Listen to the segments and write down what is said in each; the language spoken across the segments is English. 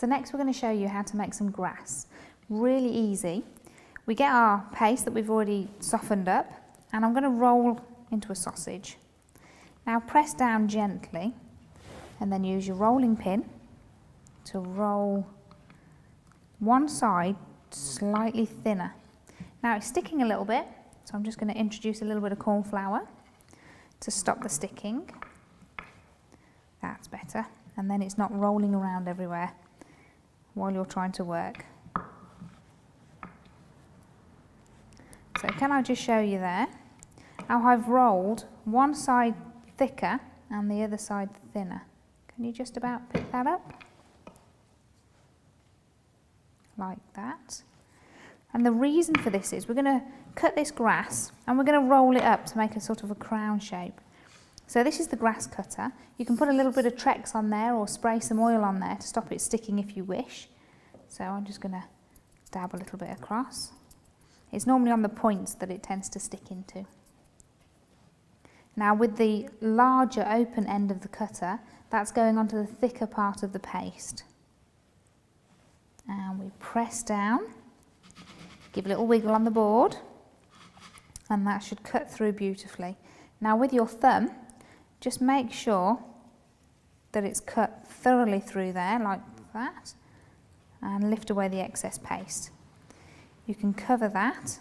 So next we're going to show you how to make some grass. Really easy. We get our paste that we've already softened up, and I'm going to roll into a sausage. Now press down gently and then use your rolling pin to roll one side slightly thinner. Now it's sticking a little bit, so I'm just going to introduce a little bit of corn flour to stop the sticking. That's better. And then it's not rolling around everywhere while you're trying to work. So can I just show you there how I've rolled one side thicker and the other side thinner. Can you just about pick that up? Like that. And the reason for this is we're going to cut this grass and we're going to roll it up to make a sort of a crown shape. So this is the grass cutter. You can put a little bit of Trex on there or spray some oil on there to stop it sticking if you wish. So I'm just going to dab a little bit across. It's normally on the points that it tends to stick into. Now with the larger open end of the cutter, that's going onto the thicker part of the paste. And we press down, give a little wiggle on the board, and that should cut through beautifully. Now with your thumb, just make sure that it's cut thoroughly through there like that, and lift away the excess paste. You can cover that,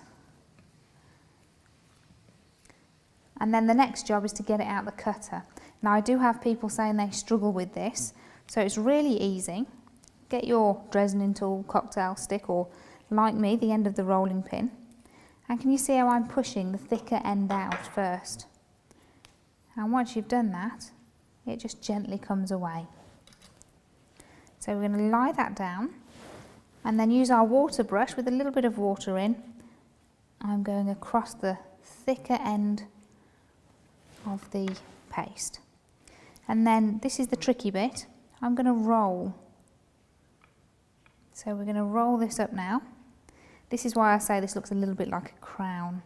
and then the next job is to get it out the cutter. Now I do have people saying they struggle with this, so it's really easy. Get your Dresden tool, cocktail stick, or like me, the end of the rolling pin, and can you see how I'm pushing the thicker end out first? And once you've done that, it just gently comes away. So we're going to lie that down and then use our water brush with a little bit of water in. I'm going across the thicker end of the paste. And then this is the tricky bit. I'm going to roll. So we're going to roll this up now. This is why I say this looks a little bit like a crown.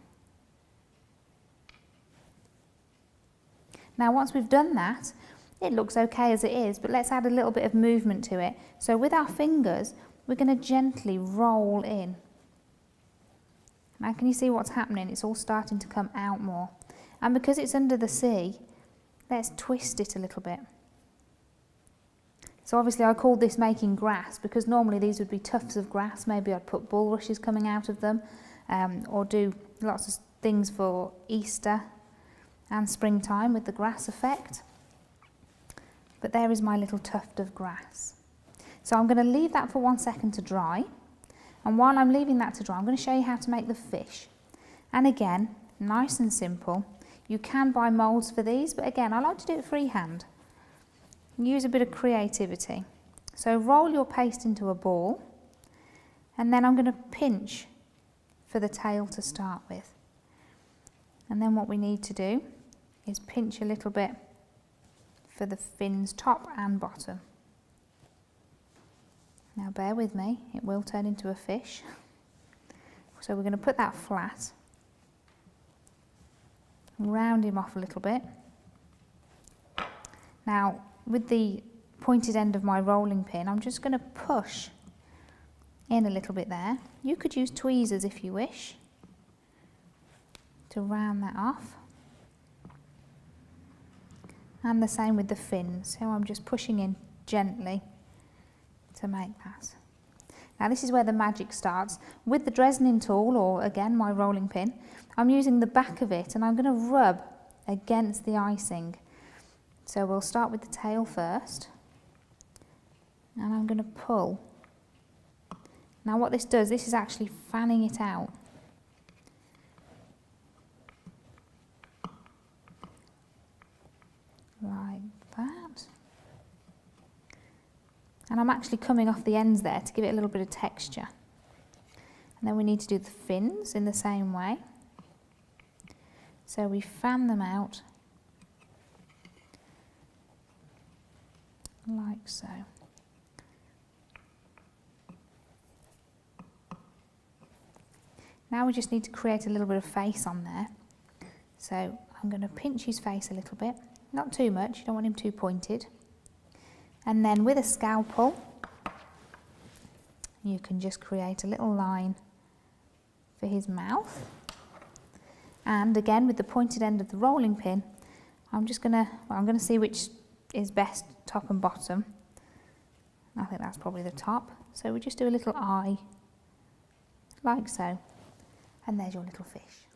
Now once we've done that, it looks okay as it is, but let's add a little bit of movement to it. So with our fingers, we're going to gently roll in. Now can you see what's happening? It's all starting to come out more. And because it's under the sea, let's twist it a little bit. So obviously I called this making grass because normally these would be tufts of grass. Maybe I'd put bulrushes coming out of them, or do lots of things for Easter and springtime with the grass effect. But there is my little tuft of grass. So I'm going to leave that for 1 second to dry, and while I'm leaving that to dry I'm going to show you how to make the fish. And again, nice and simple. You can buy moulds for these, but again I like to do it freehand. Use a bit of creativity. So roll your paste into a ball, and then I'm going to pinch for the tail to start with. And then what we need to do is pinch a little bit for the fin's top and bottom. Now bear with me, it will turn into a fish. So we're going to put that flat, round him off a little bit. Now with the pointed end of my rolling pin, I'm just going to push in a little bit there. You could use tweezers if you wish to round that off. And the same with the fins, so I'm just pushing in gently to make that. Now this is where the magic starts. With the Dresden tool, or again my rolling pin, I'm using the back of it and I'm going to rub against the icing. So we'll start with the tail first, and I'm going to pull. Now what this does, this is actually fanning it out. Like that. And I'm actually coming off the ends there to give it a little bit of texture. And then we need to do the fins in the same way. So we fan them out like so. Now we just need to create a little bit of face on there. So I'm going to pinch his face a little bit. Not too much, you don't want him too pointed. And then with a scalpel, you can just create a little line for his mouth. And again, with the pointed end of the rolling pin, I'm gonna see which is best, top and bottom. I think that's probably the top. So we just do a little eye, like so, and there's your little fish.